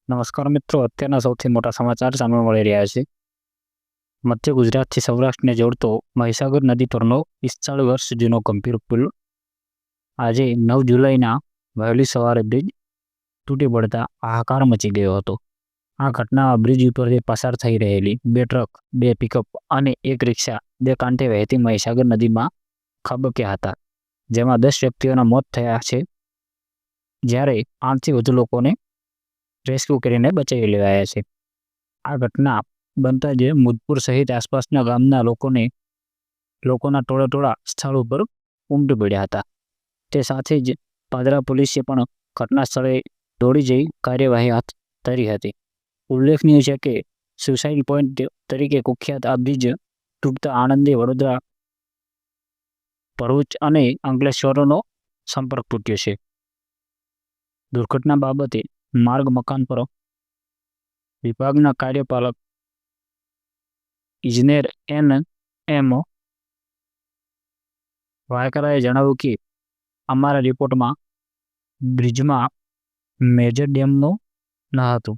નમસ્કાર મિત્રો, અત્યારના સૌથી મોટા સમાચાર સામે મળી રહ્યા છે. મધ્ય ગુજરાતથી સૌરાષ્ટ્રને જોડતો મહીસાગર નદી પરનો 45 વર્ષ જૂનો ગંભીર પુલ આજે 9 જુલાઈના વહેલી સવારે બ્રિજ તૂટી પડતા હાહાકાર મચી ગયો હતો. આ ઘટનામાં બ્રિજ ઉપરથી પસાર થઈ રહેલી 2 ટ્રક, 2 પિકઅપ અને 1 રિક્ષા 2 કાંઠે વહેતી મહીસાગર નદીમાં ખાબક્યા હતા, જેમાં 10 વ્યક્તિઓના મોત થયા છે, જ્યારે 8થી વધુ લોકોને રેસ્ક્યુ કરીને બચાવી લેવાયા છે. આ ઘટના બનતા જ મુદપુર સહિત આસપાસના ગામના લોકોના ટોળા સ્થળ ઉપર ઉમટી પડ્યા હતા. તે સાથે જ પાદરા પોલીસે પણ ઘટના સ્થળે દોડી જઈ કાર્યવાહી હાથ ધરી હતી. ઉલ્લેખનીય છે કે સુસાઇડ પોઈન્ટ તરીકે કુખ્યાત આ બ્રિજ તૂટતા આણંદી, વડોદરા, ભરૂચ અને અંકલેશ્વરનો સંપર્ક તૂટ્યો છે. દુર્ઘટના બાબતે માર્ગ મકાન પર વિભાગના કાર્યપાલક ઇજનેર એમ વાયકરાએ જણાવ્યું કે અમારા રિપોર્ટમાં બ્રિજમાં મેજર ડેમનું ન હતું.